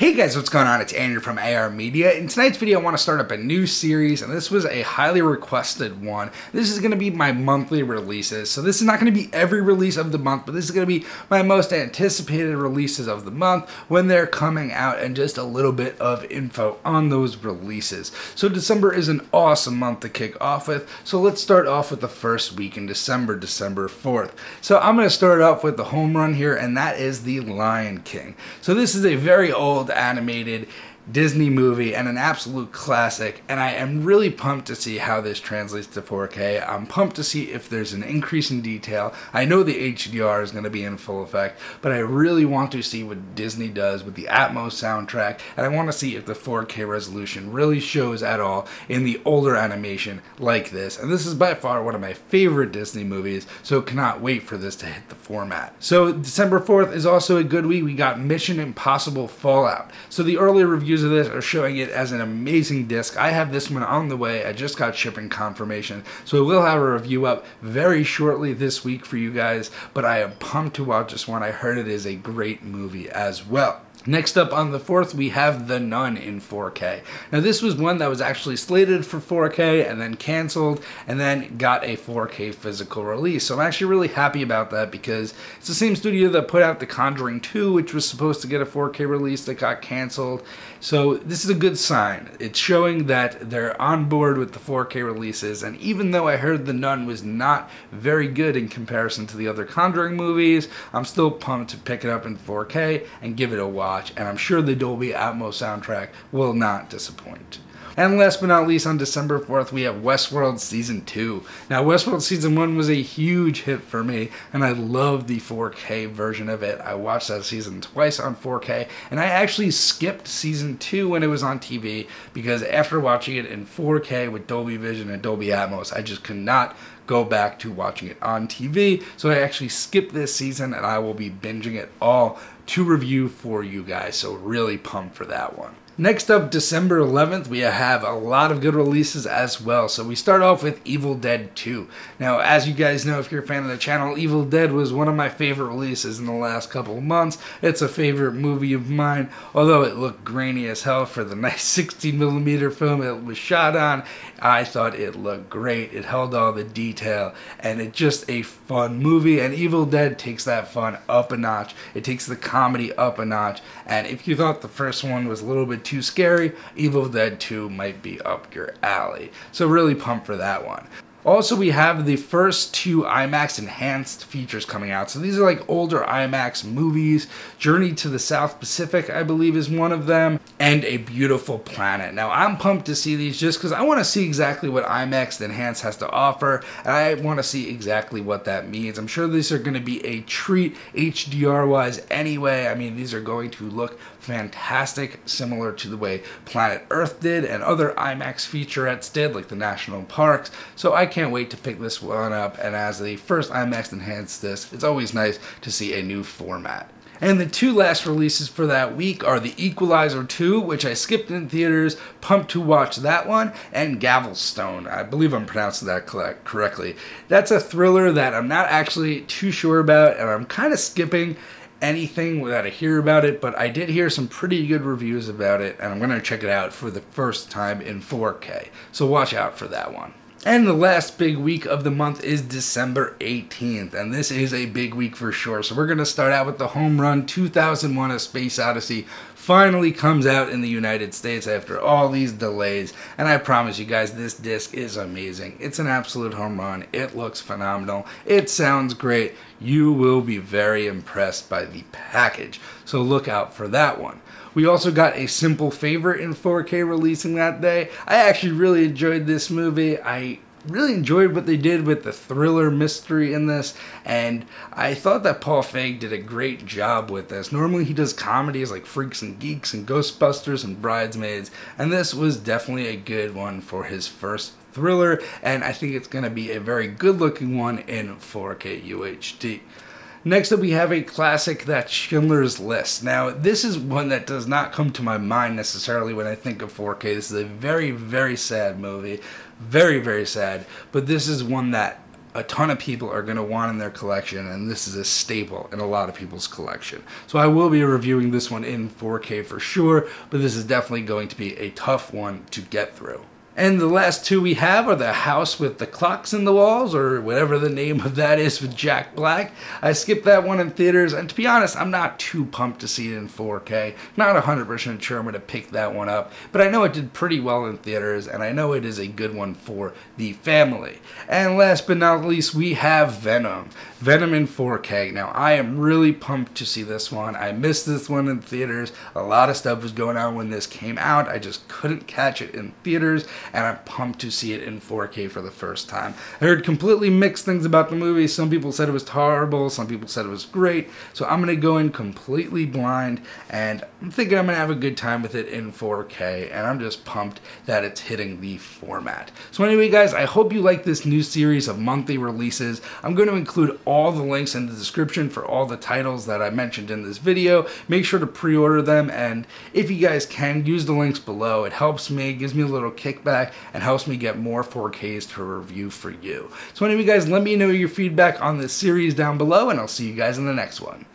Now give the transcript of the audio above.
Hey guys, what's going on? It's Andrew from AR Media. In tonight's video, I want to start up a new series, and this was a highly requested one. This is going to be my monthly releases. So this is not going to be every release of the month, but this is going to be my most anticipated releases of the month when they're coming out, and just a little bit of info on those releases. So December is an awesome month to kick off with. So let's start off with the first week in December, December 4th. So I'm going to start off with the home run here, and that is The Lion King. So this is a very old animated Disney movie and an absolute classic, and I am really pumped to see how this translates to 4K. I'm pumped to see if there's an increase in detail. I know the HDR is going to be in full effect, but I really want to see what Disney does with the Atmos soundtrack, and I want to see if the 4K resolution really shows at all in the older animation like this. And this is by far one of my favorite Disney movies, so cannot wait for this to hit the format. So December 4th is also a good week. We got Mission Impossible Fallout. So the early reviews of this are showing it as an amazing disc. I have this one on the way. I just got shipping confirmation, so I will have a review up very shortly this week for you guys, but I am pumped to watch this one. I heard it is a great movie as well. Next up on the 4th, we have The Nun in 4K. Now this was one that was actually slated for 4K and then canceled and then got a 4K physical release. So I'm actually really happy about that because it's the same studio that put out The Conjuring 2, which was supposed to get a 4K release that got canceled. So this is a good sign. It's showing that they're on board with the 4K releases, and even though I heard The Nun was not very good in comparison to the other Conjuring movies, I'm still pumped to pick it up in 4K and give it a watch. And I'm sure the Dolby Atmos soundtrack will not disappoint. And last but not least, on December 4th, we have Westworld Season 2. Now, Westworld Season 1 was a huge hit for me, and I love the 4K version of it. I watched that season twice on 4K, and I actually skipped Season 2 when it was on TV, because after watching it in 4K with Dolby Vision and Dolby Atmos, I just could not go back to watching it on TV. So I actually skipped this season, and I will be binging it all to review for you guys. So really pumped for that one. Next up, December 11th, we have a lot of good releases as well. So we start off with Evil Dead 2. Now, as you guys know, if you're a fan of the channel, Evil Dead was one of my favorite releases in the last couple of months. It's a favorite movie of mine, although it looked grainy as hell for the nice 16mm film it was shot on. I thought it looked great. It held all the detail, and it's just a fun movie, and Evil Dead takes that fun up a notch. It takes the comedy up a notch, and if you thought the first one was a little bit too scary, Evil Dead 2 might be up your alley. So really pumped for that one. Also, we have the first two IMAX enhanced features coming out. So these are like older IMAX movies. Journey to the South Pacific, I believe, is one of them, and A Beautiful Planet. Now, I'm pumped to see these just because I want to see exactly what IMAX enhanced has to offer, and I want to see exactly what that means. I'm sure these are going to be a treat HDR-wise anyway. I mean, these are going to look fantastic, similar to the way Planet Earth did and other IMAX featurettes did, like the national parks. So I can't wait to pick this one up, and as the first IMAX enhanced disc, it's always nice to see a new format. And the two last releases for that week are The Equalizer 2, which I skipped in theaters, pumped to watch that one, and Gavelstone. I believe I'm pronouncing that correctly. That's a thriller that I'm not actually too sure about, and I'm kind of skipping anything without I hear about it, but I did hear some pretty good reviews about it, and I'm going to check it out for the first time in 4K. So watch out for that one. And the last big week of the month is December 18th, and this is a big week for sure. So we're going to start out with the home run. 2001: A Space Odyssey finally comes out in the United States after all these delays, and I promise you guys, this disc is amazing. It's an absolute home run. It looks phenomenal. It sounds great. You will be very impressed by the package, so look out for that one. We also got A Simple Favor in 4K releasing that day. I actually really enjoyed this movie. I really enjoyed what they did with the thriller mystery in this, and I thought that Paul Feig did a great job with this. Normally he does comedies like Freaks and Geeks and Ghostbusters and Bridesmaids, and this was definitely a good one for his first thriller, and I think it's going to be a very good looking one in 4K UHD. Next up, we have a classic, that's Schindler's List. Now, this is one that does not come to my mind necessarily when I think of 4K. This is a very, very sad movie. Very, very sad. But this is one that a ton of people are going to want in their collection, and this is a staple in a lot of people's collection. So I will be reviewing this one in 4K for sure, but this is definitely going to be a tough one to get through. And the last two we have are The House with the Clocks in the Walls, or whatever the name of that is, with Jack Black. I skipped that one in theaters, and to be honest, I'm not too pumped to see it in 4K. Not 100% sure I'm going to pick that one up, but I know it did pretty well in theaters, and I know it is a good one for the family. And last but not least, we have Venom. Venom in 4K. Now, I am really pumped to see this one. I missed this one in theaters. A lot of stuff was going on when this came out. I just couldn't catch it in theaters, and I'm pumped to see it in 4K for the first time. I heard completely mixed things about the movie. Some people said it was horrible, some people said it was great, so I'm going to go in completely blind, and I'm thinking I'm going to have a good time with it in 4K, and I'm just pumped that it's hitting the format. So anyway, guys, I hope you like this new series of monthly releases. I'm going to include all the links in the description for all the titles that I mentioned in this video. Make sure to pre-order them, and if you guys can, use the links below. It helps me, gives me a little kickback, and helps me get more 4Ks to review for you. So anyway, guys, let me know your feedback on this series down below, and I'll see you guys in the next one.